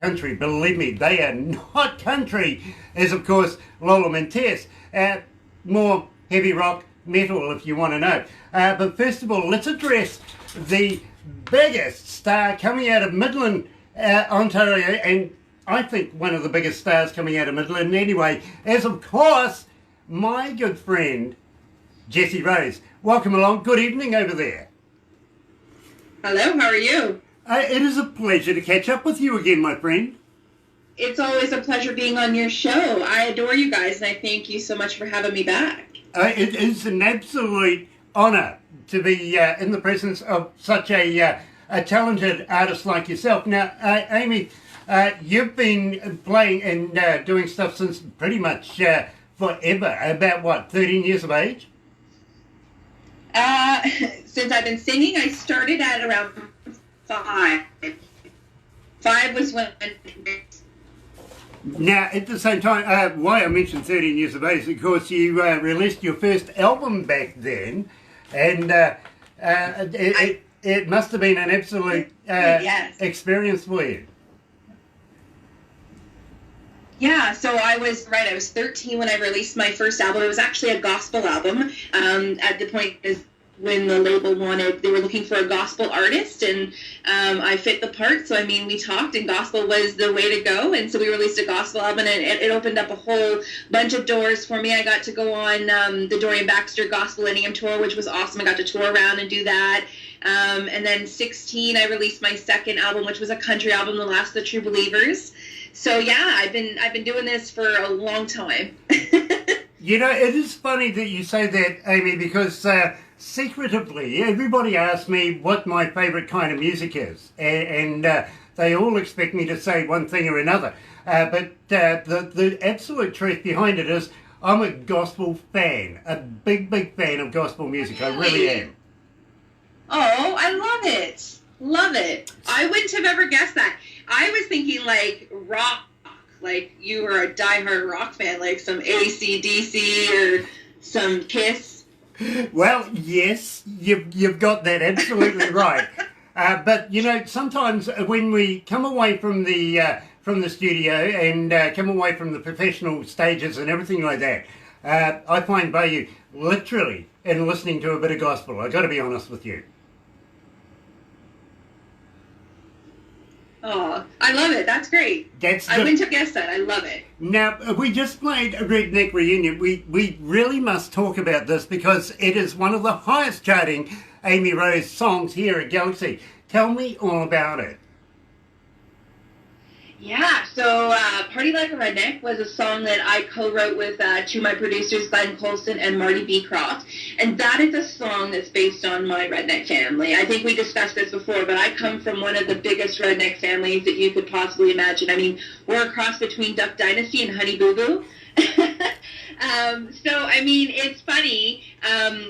Country, believe me, they are not country, as of course Lola and Tess. More heavy rock, metal, if you want to know. But first of all, let's address the biggest star coming out of Midland, Ontario, and I think one of the biggest stars coming out of Midland anyway, is of course my good friend Jessie Rose. Welcome along. Good evening over there. Hello, how are you? It is a pleasure to catch up with you again, my friend. It's always a pleasure being on your show. I adore you guys, and I thank you so much for having me back. It is an absolute honour to be in the presence of such a talented artist like yourself. Now, Amy, you've been playing and doing stuff since pretty much forever. About, what, 13 years of age? Since I've been singing, I started at around 5. 5 was when... Now, at the same time, why I mentioned 13 years of age, because you released your first album back then, and it must have been an absolute yes. experience for you. Yeah, so I was 13 when I released my first album. It was actually a gospel album. At the point when the label they were looking for a gospel artist, and I fit the part. So, I mean, we talked, and gospel was the way to go. And so we released a gospel album, and it opened up a whole bunch of doors for me. I got to go on the Dorian Baxter Gospel Millennium Tour, which was awesome. I got to tour around and do that. And then 16, I released my second album, which was a country album, The Last of the True Believers. So yeah, I've been doing this for a long time. You know, it is funny that you say that, Amy, because secretively everybody asks me what my favourite kind of music is, and they all expect me to say one thing or another. But the absolute truth behind it is I'm a gospel fan, a big fan of gospel music. Really? I really am. Oh, I love it. Love it. I wouldn't have ever guessed that. I was thinking like rock, like you were a diehard rock fan, like some AC/DC or some Kiss. Well, yes, you've got that absolutely right. But you know, sometimes when we come away from the studio and come away from the professional stages and everything like that, I find value literally in listening to a bit of gospel. I got to be honest with you. Oh, I love it. That's great. I wouldn't have guessed that. I love it. Now, we just played a Redneck Reunion. We really must talk about this because it is one of the highest charting Amy Rose songs here at Galaxy. Tell me all about it. Yeah, so Party Like a Redneck was a song that I co-wrote with two of my producers, Glenn Colson and Marty Beecroft. And that is a song that's based on my redneck family. I think we discussed this before, but I come from one of the biggest redneck families that you could possibly imagine. I mean, we're a cross between Duck Dynasty and Honey Boo Boo. So, I mean, it's funny.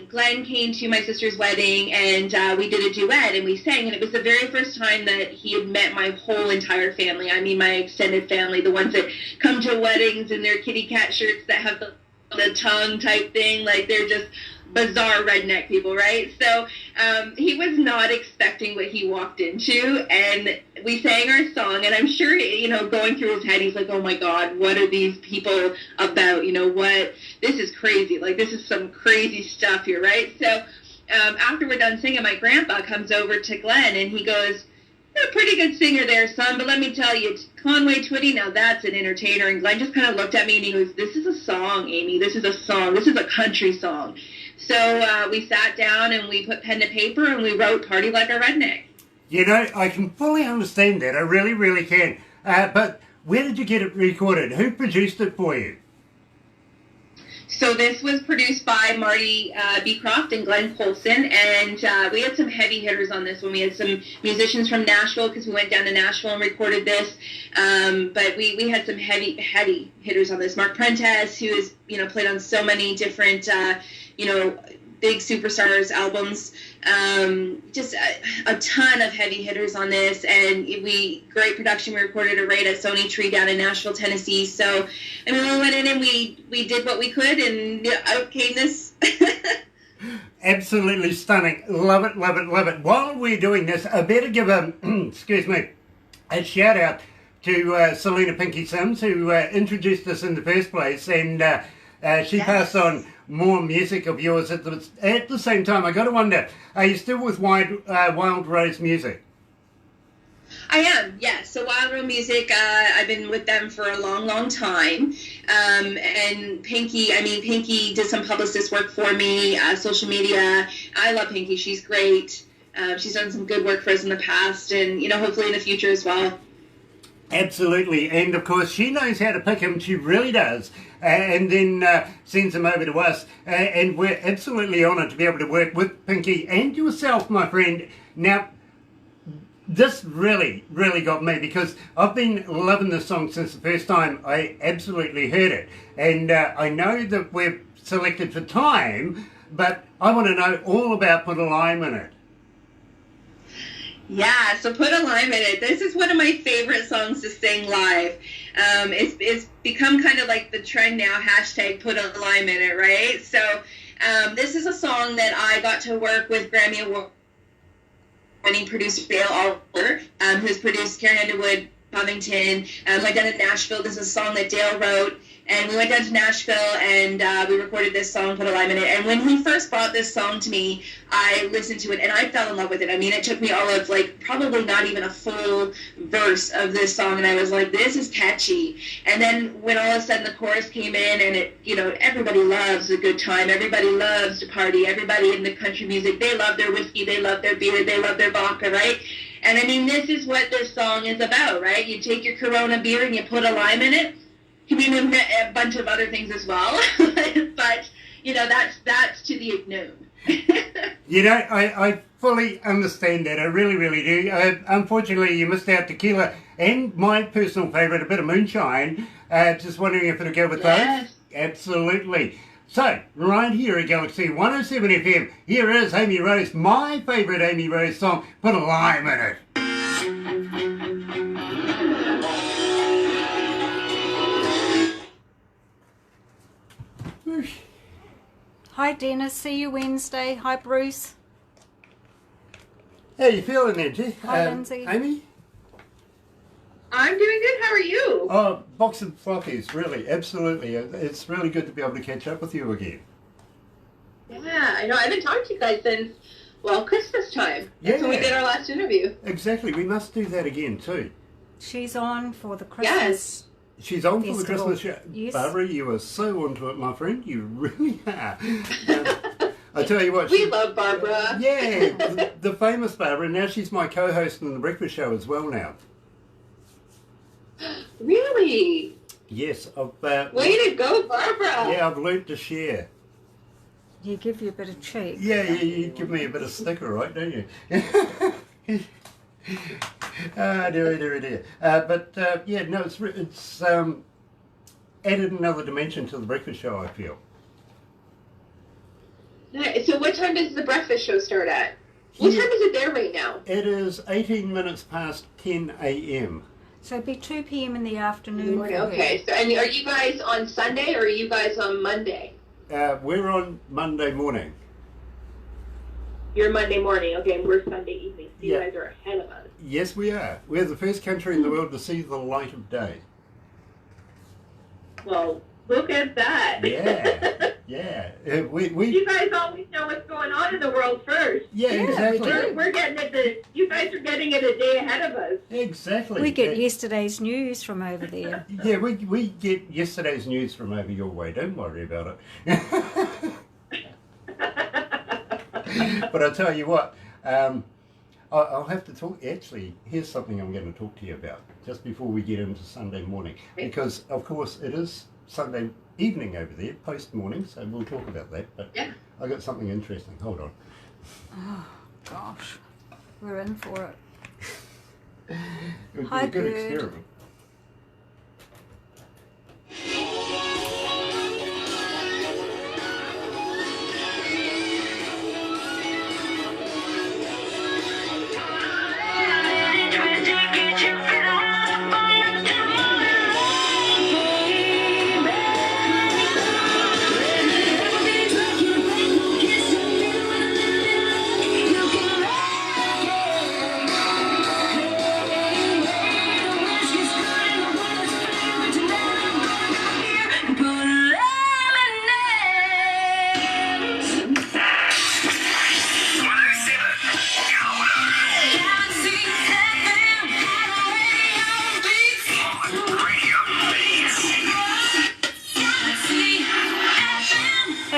Glenn came to my sister's wedding, and we did a duet, and we sang, and it was the very first time that he had met my whole entire family. I mean, my extended family, the ones that come to weddings in their kitty cat shirts that have the tongue type thing, like they're just bizarre redneck people, right? So he was not expecting what he walked into, and we sang our song, and I'm sure, you know, going through his head, he's like, oh my God, what are these people about? You know what? This is crazy. Like, this is some crazy stuff here, right? So after we're done singing, my grandpa comes over to Glenn, and he goes, you're a pretty good singer there, son, but let me tell you, Conway Twitty, now that's an entertainer. And Glenn just kind of looked at me, and he goes, this is a song, Amy. This is a song. This is a country song. So we sat down, and we put pen to paper, and we wrote Party Like a Redneck. You know, I can fully understand that. I really, really can. But where did you get it recorded? Who produced it for you? So this was produced by Marty Beecroft and Glenn Colson, and we had some heavy hitters on this one. We had some musicians from Nashville, because we went down to Nashville and recorded this, but we had some heavy hitters on this. Mark Prentice, who has, you know, played on so many different, you know, big superstars albums, just a ton of heavy hitters on this, and great production. We recorded it right at Sony Tree down in Nashville, Tennessee. So, I mean, we went in and we did what we could, and out came this. Absolutely stunning. Love it, love it, love it. While we're doing this, I better give excuse me, a shout out to Selena Pinky Sims, who introduced us in the first place, and she passed on more music of yours at the same time. I got to wonder, are you still with Wild Rose Music? I am, yes. So Wild Rose Music, I've been with them for a long, long time. And Pinky did some publicist work for me, social media. I love Pinky. She's great. She's done some good work for us in the past and, hopefully in the future as well. Absolutely. And, of course, she knows how to pick him. She really does. And then sends them over to us. And we're absolutely honoured to be able to work with Pinky and yourself, my friend. Now, this really, really got me because I've been loving this song since the first time I absolutely heard it. And I know that we're selected for time, but I want to know all about Put a Lime in It. Yeah, so Put a Lime in It. This is one of my favorite songs to sing live. It's become kind of like the trend now, hashtag Put a Lime in It, right? So this is a song that I got to work with Grammy Award-winning producer Dale Oliver, who's produced Carrie Underwood, Covington. Went down to Nashville. This is a song that Dale wrote. And we went down to Nashville and we recorded this song, Put a Lime in It. And when he first brought this song to me, I listened to it and I fell in love with it. I mean, it took me all of probably not even a full verse of this song. And I was like, this is catchy. And then when all of a sudden the chorus came in and it, everybody loves a good time. Everybody loves to party. Everybody in the country music, they love their whiskey. They love their beer. They love their vodka, right? And I mean, this is what this song is about, right? You take your Corona beer and you put a lime in it. Can be a bunch of other things as well, but that's to the noon. I fully understand that. I really, really do. Unfortunately, you missed out tequila and my personal favourite, a bit of moonshine. Just wondering if it'll go with those. Absolutely. So, right here at Galaxy 107 FM, here is Amy Rose, my favourite Amy Rose song, Put a Lime in It. Hi Dennis, see you Wednesday. Hi Bruce. How you feeling there, Jess? Hi Lindsay. Amy? I'm doing good, how are you? Oh, box of floppies, really, absolutely. It's really good to be able to catch up with you again. Yeah, I know, I haven't talked to you guys since, Christmas time. That's when we did our last interview. Exactly, we must do that again too. She's on for the Christmas. Yes. She's on Festival. for the Christmas show. Yes. Barbara, you are so onto it, my friend. You really are. I tell you what. We love Barbara. Yeah, the famous Barbara. Now she's my co-host in the breakfast show as well now. Really? Yes. Way to go, Barbara. Yeah, I've learnt to share. You give you a bit of cheek. Yeah, you give me a bit of sticker, right, don't you? Dear. It's added another dimension to the breakfast show, I feel. Nice. So what time does the breakfast show start at? What time is it there right now? It is 18 minutes past 10 a.m. So it'd be 2 p.m. in the afternoon. Okay, so and are you guys on Sunday or are you guys on Monday? We're on Monday morning. You're Monday morning, okay, and we're Sunday evening, so you guys are ahead of us. Yes, we are. We're the first country in the world to see the light of day. Well, look at that. Yeah. You guys always know what's going on in the world first. Yeah, exactly. We're getting it. You guys are getting it a day ahead of us. Exactly. We get yesterday's news from over there. Yeah, we get yesterday's news from over your way. Don't worry about it. But I'll tell you what, I'll have to talk. Actually, here's something I'm going to talk to you about just before we get into Sunday morning, because of course it is Sunday evening over there, post morning, so we'll talk about that. But yeah, I got something interesting. Hold on. Oh gosh, we're in for it. It would Hi, be a good good. experiment.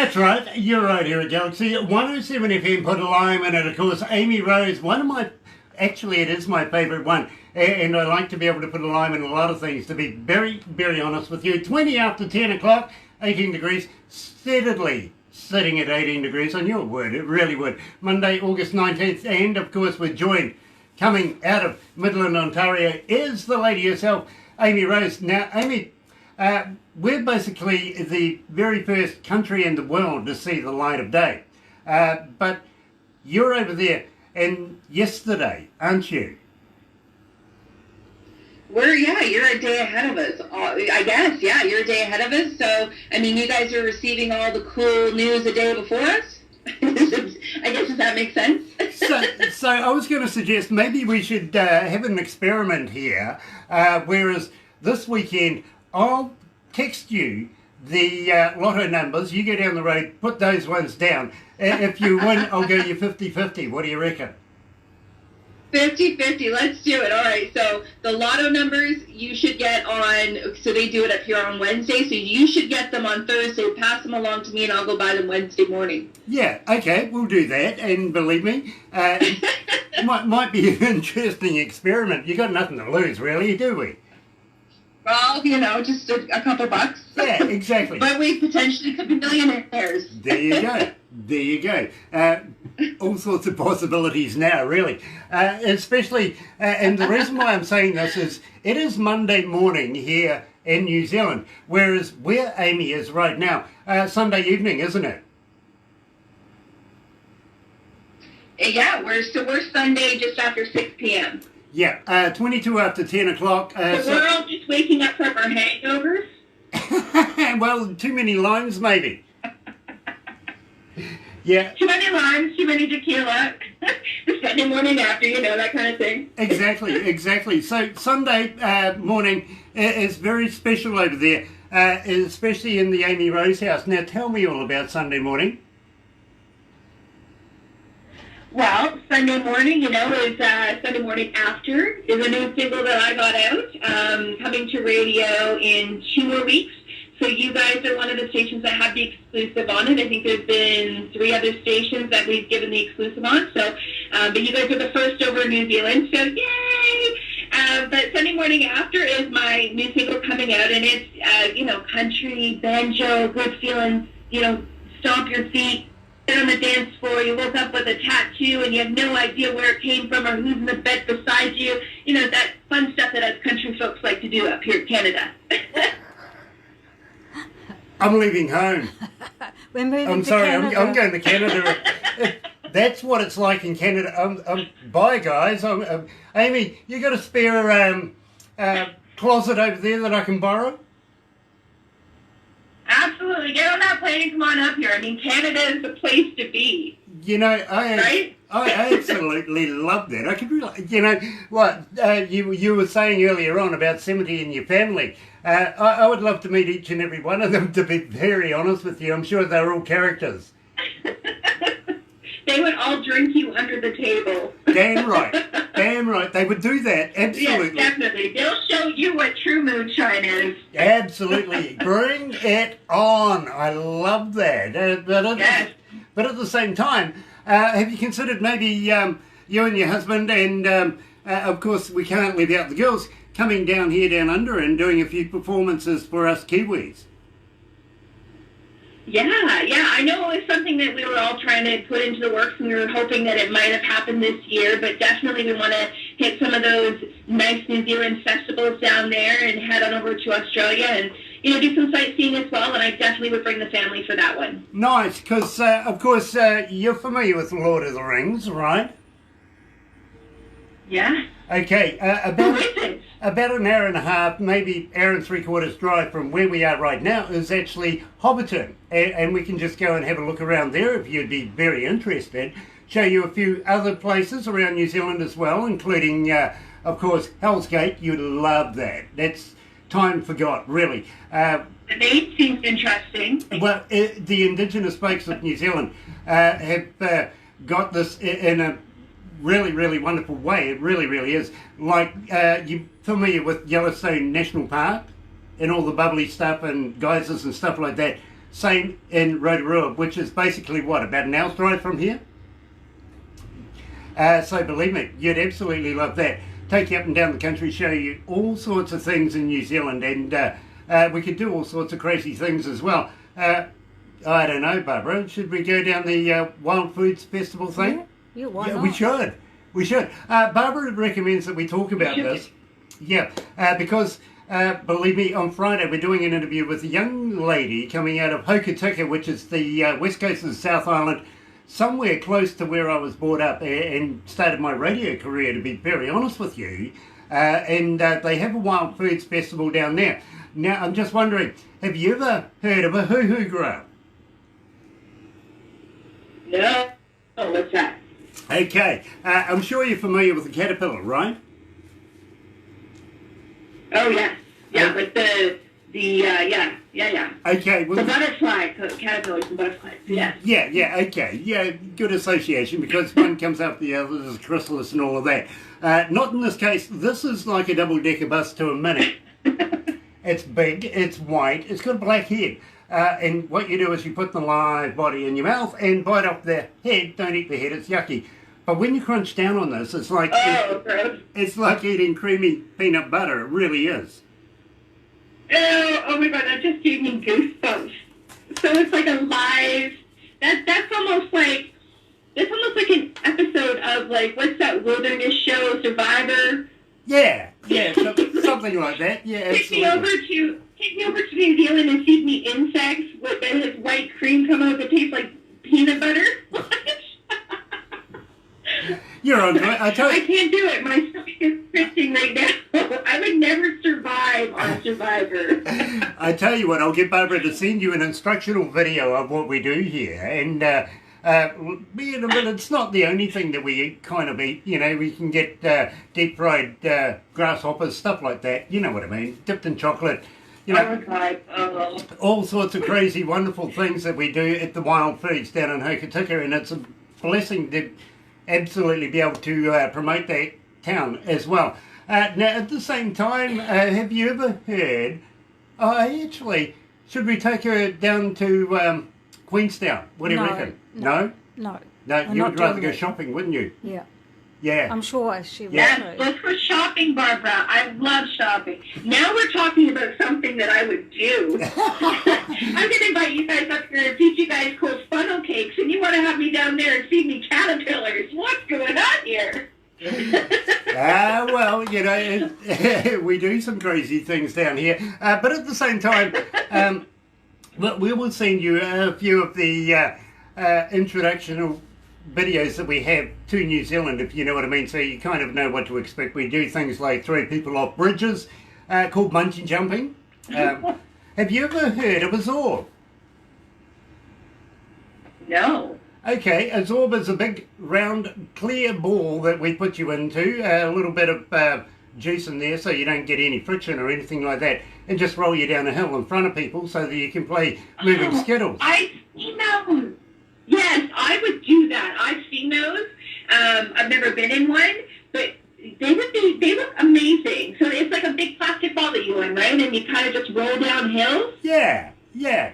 That's right, you're right here at Galaxy 107 FM, put a lime in it, of course. Amy Rose, actually it is my favourite one, and I like to be able to put a lime in a lot of things, to be very, very honest with you. 20 after 10 o'clock, 18 degrees, steadily sitting at 18 degrees, I knew it would, it really would. Monday, August 19th, and of course we're joined, coming out of Midland, Ontario, is the lady herself, Amy Rose. Now, Amy, we're basically the very first country in the world to see the light of day. But you're over there, and yesterday, aren't you? You're a day ahead of us. I guess, yeah, you're a day ahead of us. So, I mean, you guys are receiving all the cool news a day before us? I guess, does that make sense? So I was going to suggest maybe we should have an experiment here, whereas this weekend I'll text you the lotto numbers, you go down the road, put those ones down. If you win, I'll go you 50-50. What do you reckon? 50-50, let's do it. All right, so the lotto numbers you should get on, so they do it up here on Wednesday, so you should get them on Thursday. Pass them along to me and I'll go buy them Wednesday morning. Yeah, okay, we'll do that, and believe me, might be an interesting experiment. You got nothing to lose, really, do we? Well, just a couple bucks. Yeah, exactly. But we potentially could be millionaires. There you go. All sorts of possibilities now, really. Especially, and the reason why I'm saying this is, it is Monday morning here in New Zealand, whereas where Amy is right now, Sunday evening, isn't it? Yeah, we're Sunday just after 6 p.m. Yeah, 22 after 10 o'clock. So we're all just waking up from our hangovers? Well, too many limes, maybe. Yeah. Too many limes, too many tequila. The Sunday morning after, that kind of thing. Exactly. So Sunday morning is very special over there, especially in the Amy Rose house. Now, tell me all about Sunday morning. Well, Sunday morning, is Sunday Morning After is a new single that I got out, coming to radio in 2 more weeks. So you guys are one of the stations that have the exclusive on it. I think there's been 3 other stations that we've given the exclusive on. So, but you guys are the first over in New Zealand, so yay! But Sunday Morning After is my new single coming out, and it's, country, banjo, good feelings, stomp your feet, on the dance floor, you woke up with a tattoo and you have no idea where it came from or who's in the bed beside you. That fun stuff that us country folks like to do up here in Canada. I'm leaving home. We're moving I'm to sorry, Canada. I'm going to Canada. That's what it's like in Canada. Bye, guys. Amy, you got a spare closet over there that I can borrow? Absolutely. Get on that plane and come on up here. I mean, Canada is the place to be. I absolutely love that. I could really, what you were saying earlier on about 70 in your family. I would love to meet each and every one of them, to be very honest with you. I'm sure they're all characters. They would all drink you under the table. Damn right. They would do that, absolutely. Yes, definitely. They'll show you what true moonshine is. Absolutely. Bring it on. I love that. But at the same time, have you considered maybe you and your husband and, of course, we can't leave out the girls, coming down here down under and doing a few performances for us Kiwis? Yeah, I know it was something that we were all trying to put into the works, and we were hoping that it might have happened this year, but definitely we want to hit some of those nice New Zealand festivals down there and head on over to Australia and, do some sightseeing as well, and I definitely would bring the family for that one. Nice, because, of course, you're familiar with Lord of the Rings, right? Yeah. Okay, about an hour and a half, maybe hour and 3/4 drive from where we are right now is actually Hobbiton, and we can just go and have a look around there if you'd be very interested. Show you a few other places around New Zealand as well, including, of course, Hell's Gate. You'd love that. That's time forgot, really. The name seems interesting. Well, the Indigenous folks of New Zealand have got this in a really, really wonderful way. It really, really is. Like, you familiar with Yellowstone National Park and all the bubbly stuff and geysers and stuff like that? Same in Rotorua, which is basically, what, about an hour's drive from here? So believe me, you'd absolutely love that. Take you up and down the country, show you all sorts of things in New Zealand, and we could do all sorts of crazy things as well. I don't know, Barbara, should we go down the Wild Foods Festival thing? Yeah, why Yeah, not? we should. Barbara recommends that we talk about this. Yeah, because believe me, on Friday we're doing an interview with a young lady coming out of Hokitika, which is the west coast of the South Island, somewhere close to where I was brought up and started my radio career, to be very honest with you. And they have a Wild Foods Festival down there. Now, I'm just wondering, have you ever heard of a hoo-hoo grow? No. Oh, what's that? Okay, I'm sure you're familiar with the caterpillar, right? Oh, yeah. Yeah, like yeah. Okay, well, The butterfly, caterpillars and butterflies, yeah. Yeah, okay. Yeah, good association, because one comes after the other, there's chrysalis and all of that. Not in this case. This is like a double-decker bus to a minute. It's big, it's white, it's got a black head. And what you do is you put the live body in your mouth and bite off the head. Don't eat the head, it's yucky. But when you crunch down on this, it's like it's like eating creamy peanut butter. It really is. Oh my god, that just gave me goosebumps. So it's like a live. That's almost like an episode of, like, what's that wilderness show, Survivor? Yeah, something like that. Yeah, Take me absolutely. over to New Zealand and feed me insects with this white cream coming out that tastes like peanut butter. You're on. I tell I you. can't do it. My stomach is twisting right now. I would never survive on Survivor. I tell you what, I'll get Barbara to send you an instructional video of what we do here, and but it's not the only thing that we kind of eat. You know, we can get deep fried grasshoppers, stuff like that. You know what I mean? Dipped in chocolate. You know, Oh my god. all sorts of crazy, wonderful things that we do at the Wild Foods down in Hokitika, and it's a blessing to absolutely be able to promote that town as well. Now, at the same time, have you ever heard? Actually, should we take her down to Queenstown? What do you reckon? No? No. No, I'm you not would rather doing go that. shopping, wouldn't you? Yeah. Yeah. I'm sure she will Yes, too. let's go shopping, Barbara. I love shopping. Now we're talking about something that I would do. I'm going to invite you guys up here and teach you guys cool funnel cakes, and you want to have me down there and feed me caterpillars. What's going on here? Well, you know, we do some crazy things down here. But at the same time, we will send you a few of the introductional videos that we have to New Zealand, if you know what I mean, so you kind of know what to expect. We do things like throw people off bridges, called bungee jumping. Have you ever heard of a Zorb? No. Okay, a Zorb is a big, round, clear ball that we put you into, a little bit of juice in there so you don't get any friction or anything like that, and just roll you down a hill in front of people so that you can play moving skittles. I've seen those. Yes, I would do that. I've seen those. I've never been in one, but they look amazing. So it's like a big plastic ball that you win, right? And you kind of just roll down hills? Yeah. Yes,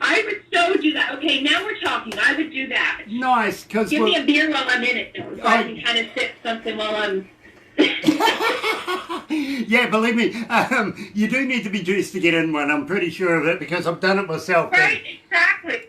I would so do that. Okay, now we're talking. I would do that. Nice, because... Give me a beer while I'm in it, though, so I can kind of sip something while I'm... Yeah, believe me, you do need to be juiced to get in one. I'm pretty sure of it because I've done it myself. Right, exactly.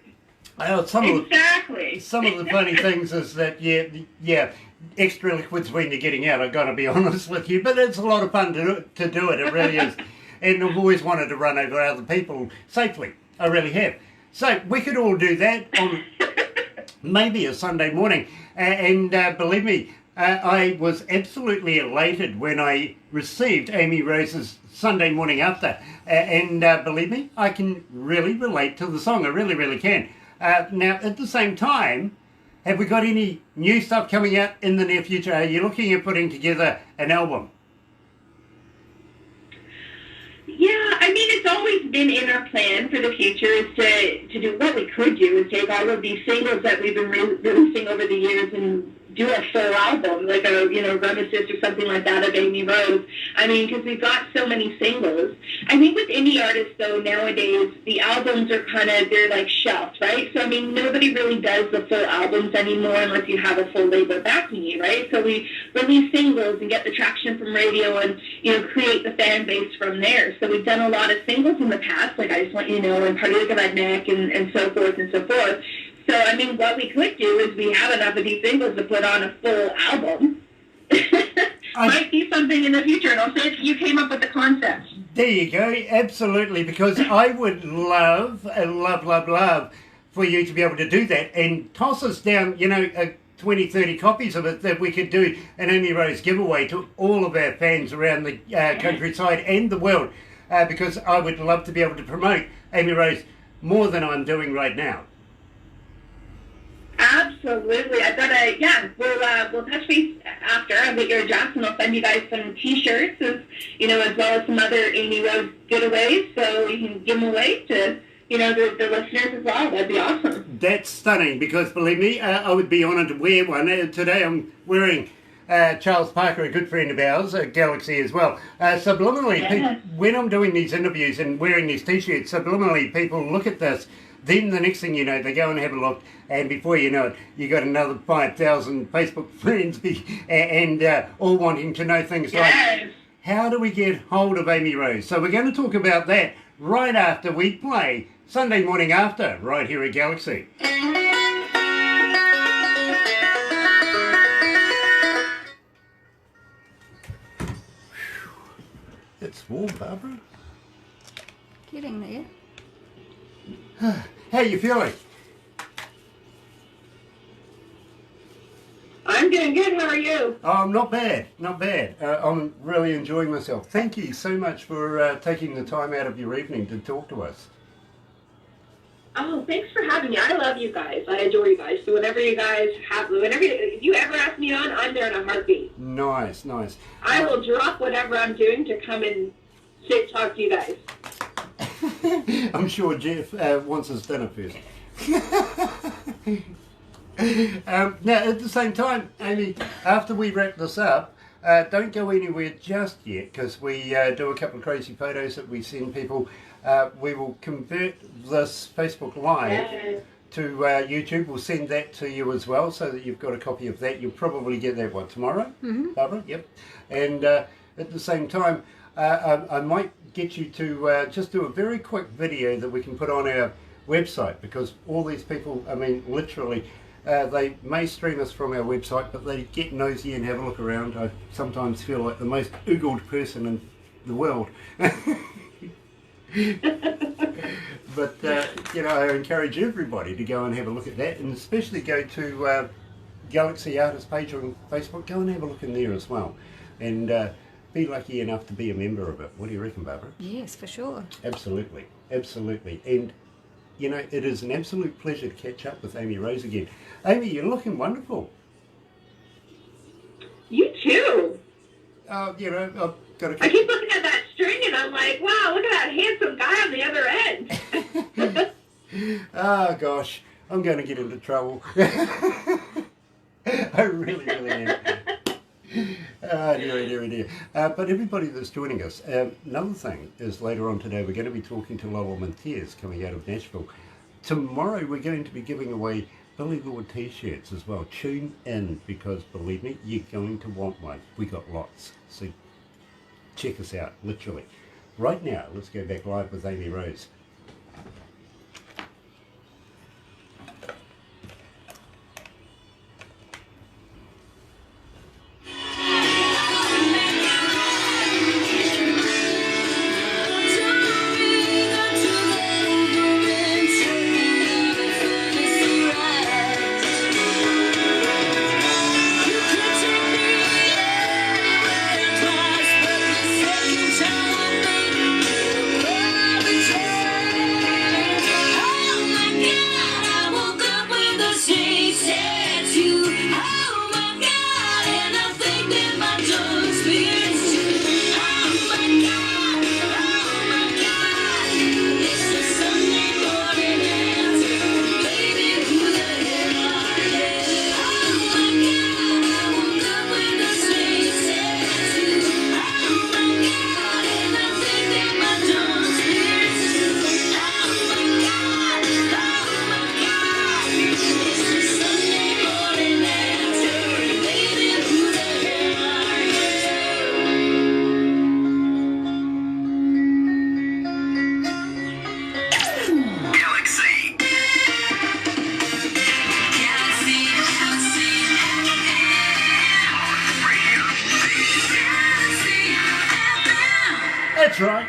Some of the funny things is that, yeah, extra liquids when you're getting out, I've got to be honest with you, but it's a lot of fun to do it, it really is. And I've always wanted to run over other people safely, I really have. So we could all do that on maybe a Sunday morning, and believe me, I was absolutely elated when I received Amy Rose's Sunday Morning After, and believe me, I can really relate to the song, I really, really can. Now, at the same time, have we got any new stuff coming out in the near future? Are you looking at putting together an album? Yeah, I mean, it's always been in our plan for the future is to do what we could do is take all of these singles that we've been releasing over the years and do a full album, like a, Reminiscence or something like that of Amy Rose. I mean, because we've got so many singles. I think with indie artists, though, nowadays, the albums are they're like shelved, right? So, I mean, nobody really does the full albums anymore unless you have a full label backing you, right? So we release singles and get the traction from radio and, create the fan base from there. So we've done a lot of singles in the past, like I Just Want You to Know and Party Like a Redneck and so forth and so forth. So, I mean, what we could do is we have enough of these singles to put on a full album. Might be something in the future, and I'll say that you came up with the concept. There you go, absolutely, because I would love for you to be able to do that and toss us down, 20, 30 copies of it that we could do an Amy Rose giveaway to all of our fans around the countryside and the world, because I would love to be able to promote Amy Rose more than I'm doing right now. Absolutely. I've got we'll touch base after. I'll get your address and I'll send you guys some t-shirts as well as some other Amy Rose giveaways so you can give them away to, the listeners as well. That'd be awesome. That's stunning because, believe me, I would be honoured to wear one. Today I'm wearing Charles Parker, a good friend of ours, Galaxy as well. Subliminally, when I'm doing these interviews and wearing these t-shirts, subliminally people look at this. Then the next thing you know, they go and have a look, and before you know it, you got another 5,000 Facebook friends and all wanting to know things like, how do we get hold of Amy Rose? So we're going to talk about that right after we play Sunday Morning After, right here at Galaxy. It's warm, Barbara. Getting there. How you feeling? I'm doing good. How are you? Not bad, not bad. I'm really enjoying myself. Thank you so much for taking the time out of your evening to talk to us. Oh, thanks for having me. I love you guys. I adore you guys. So if you ever ask me on, I'm there in a heartbeat. Nice, nice. I will drop whatever I'm doing to come and talk to you guys. I'm sure Jeff wants his dinner first. Now, at the same time, Amy, after we wrap this up, don't go anywhere just yet because we do a couple of crazy photos that we send people. We will convert this Facebook Live to YouTube. We'll send that to you as well so that you've got a copy of that. You'll probably get that, tomorrow? Mm-hmm. Barbara? Yep. And at the same time, I might get you to just do a very quick video that we can put on our website because all these people, I mean, literally, they may stream us from our website, but they get nosy and have a look around. I sometimes feel like the most oogled person in the world. But, I encourage everybody to go and have a look at that, and especially go to Galaxy Artist page on Facebook. Go and have a look in there as well. And be lucky enough to be a member of it. What do you reckon, Barbara? Yes, for sure. Absolutely, absolutely. And, it is an absolute pleasure to catch up with Amy Rose again. Amy, you're looking wonderful. You too. I've got to... I keep looking at that string and I'm like, wow, look at that handsome guy on the other end. Oh, gosh, I'm going to get into trouble. I really am. Oh, dear. But everybody that's joining us, another thing is later on today we're going to be talking to Lola Montiers coming out of Nashville. Tomorrow we're going to be giving away Billy Lord t-shirts as well. Tune in because, believe me, you're going to want one. We got lots. So check us out, literally. Right now, let's go back live with Amy Rose.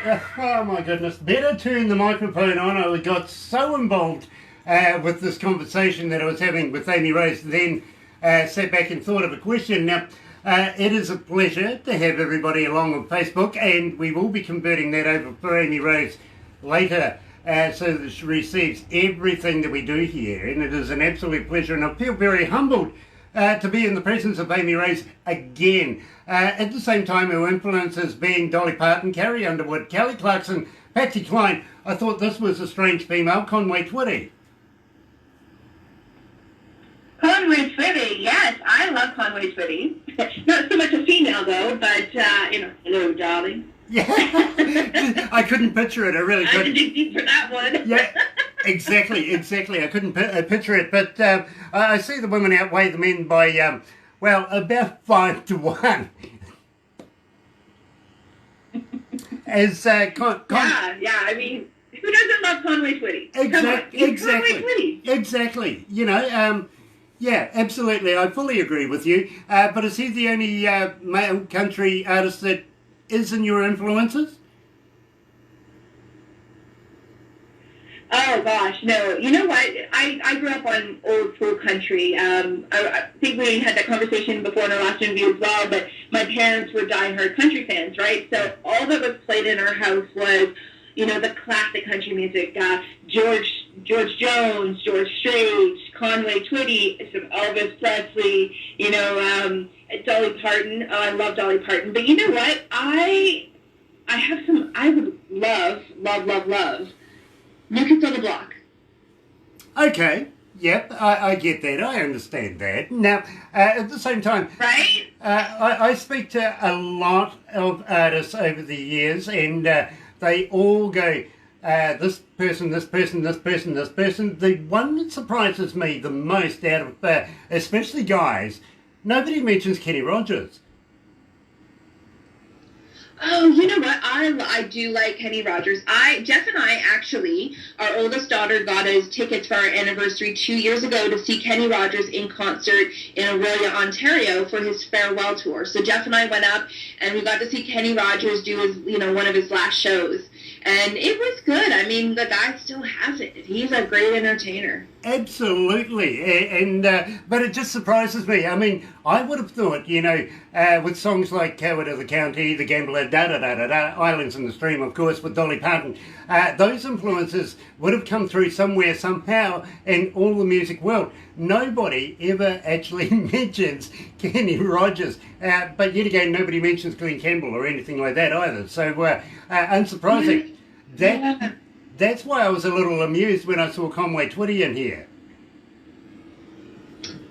Oh my goodness, better turn the microphone on. I got so involved with this conversation that I was having with Amy Rose, then sat back and thought of a question. Now, it is a pleasure to have everybody along on Facebook, and we will be converting that over for Amy Rose later so that she receives everything that we do here, and it is an absolute pleasure, and I feel very humbled to be in the presence of Amy Rose again. At the same time, her influences being Dolly Parton, Carrie Underwood, Kelly Clarkson, Patsy Cline. I thought this was a strange female, Conway Twitty. Conway Twitty, yes, I love Conway Twitty. Not so much a female though, but hello, darling. Yeah, I couldn't picture it. I really couldn't. I had to dig deep for that one. Yeah, exactly. I couldn't picture it, but I see the women outweigh the men by about 5-1. As yeah. I mean, who doesn't love Conway Twitty? Exactly. You know, yeah, absolutely. I fully agree with you. But is he the only male country artist that is in your influences? Oh gosh, no. You know what? I grew up on old school country. I think we had that conversation before in our last interview as well, but my parents were diehard country fans, right? So all that was played in our house was, you know, the classic country music, George Jones, George Strait, Conway Twitty, some Elvis Presley, you know, Dolly Parton. Oh, I love Dolly Parton. But you know what? I would love New Kids on the Block. Okay. Yep, I get that. I understand that. Now, at the same time, right? I speak to a lot of artists over the years, and they all go, this person. The one that surprises me the most out of, especially guys, nobody mentions Kenny Rogers. Oh, you know what? I do like Kenny Rogers. Jeff and I actually, our oldest daughter got us tickets for our anniversary 2 years ago to see Kenny Rogers in concert in Aurelia, Ontario for his farewell tour. So Jeff and I went up and we got to see Kenny Rogers do his, one of his last shows. And it was good. I mean, the guy still has it. He's a great entertainer. Absolutely. And but it just surprises me. I mean, I would have thought, with songs like Coward of the County, The Gambler, Islands in the Stream, of course, with Dolly Parton, those influences would have come through somewhere, somehow, in all the music world. Nobody ever actually mentions Kenny Rogers. But yet again, nobody mentions Glenn Campbell or anything like that either. So, unsurprising. That's why I was a little amused when I saw Conway Twitty in here.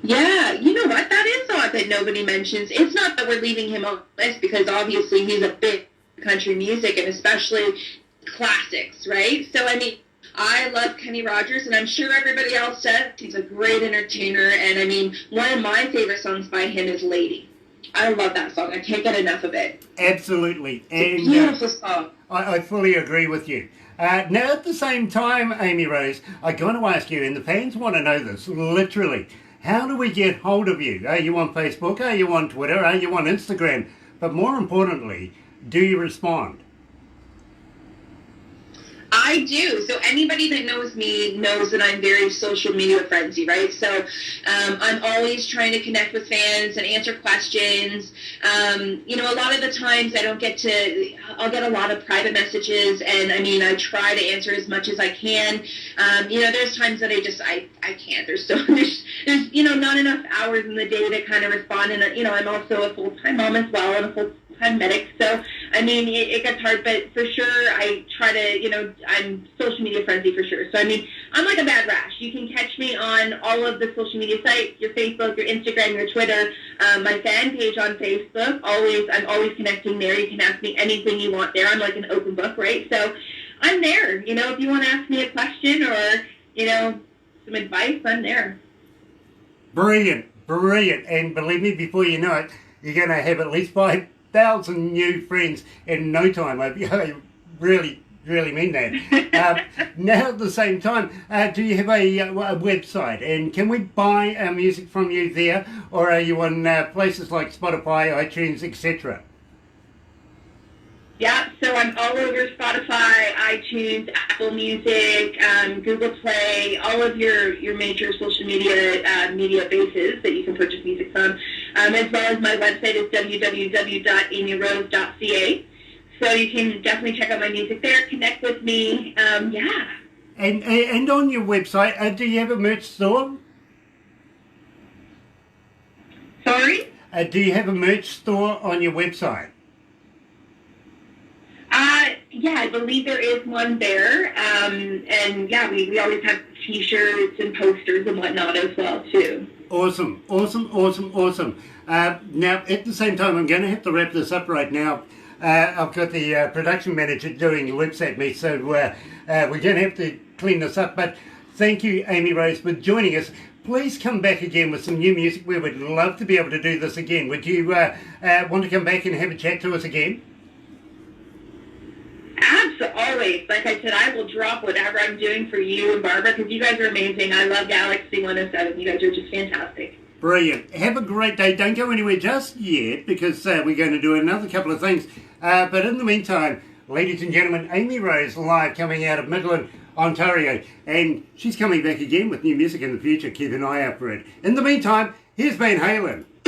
Yeah, you know what? That is odd that nobody mentions. It's not that we're leaving him on the list because obviously he's a big country music and especially classics, right? So, I mean, I love Kenny Rogers and I'm sure everybody else does. He's a great entertainer and, I mean, one of my favorite songs by him is Lady. I love that song. I can't get enough of it. Absolutely. It's a beautiful song. I fully agree with you. Now, at the same time, Amy Rose, I'm going to ask you, and the fans want to know this, literally, how do we get hold of you? Are you on Facebook? Are you on Twitter? Are you on Instagram? But more importantly, do you respond? I do. So anybody that knows me knows that I'm very social media frenzy, right? So I'm always trying to connect with fans and answer questions. A lot of the times I'll get a lot of private messages and I mean, I try to answer as much as I can. There's times that I can't. There's not enough hours in the day to kind of respond. And, I'm also a full-time mom as well and a full-time medic. So, I mean, it gets hard, but for sure I try to, I'm social media frenzy for sure. So, I mean, I'm like a bad rash. You can catch me on all of the social media sites, your Facebook, your Instagram, your Twitter, my fan page on Facebook. I'm always connecting there. You can ask me anything you want there. I'm like an open book, right? So I'm there. If you want to ask me a question or, some advice, I'm there. Brilliant. And believe me, before you know it, you're going to have at least 5,000 new friends in no time. I really mean that. Now, at the same time, do you have a website? And can we buy our music from you there? Or are you on places like Spotify, iTunes, etc.? Yeah, so I'm all over Spotify, iTunes, Apple Music, Google Play, all of your major social media bases that you can purchase music from, as well as my website is www.amyrose.ca. So you can definitely check out my music there, connect with me. Yeah. And on your website, do you have a merch store? Sorry? Do you have a merch store on your website? Yeah, I believe there is one there. And yeah, we always have T-shirts and posters and whatnot as well, too. Awesome. Now, at the same time, I'm going to have to wrap this up right now. I've got the production manager doing loops at me, so we're going to have to clean this up. But thank you, Amy Rose, for joining us. Please come back again with some new music. We would love to be able to do this again. Would you want to come back and have a chat to us again? Always. Like I said, I will drop whatever I'm doing for you and Barbara because you guys are amazing. I love Galaxy107. You guys are just fantastic. Brilliant. Have a great day. Don't go anywhere just yet because we're going to do another couple of things. But in the meantime, ladies and gentlemen, Amy Rose live coming out of Midland, Ontario. And she's coming back again with new music in the future. Keep an eye out for it. In the meantime, here's Van Halen.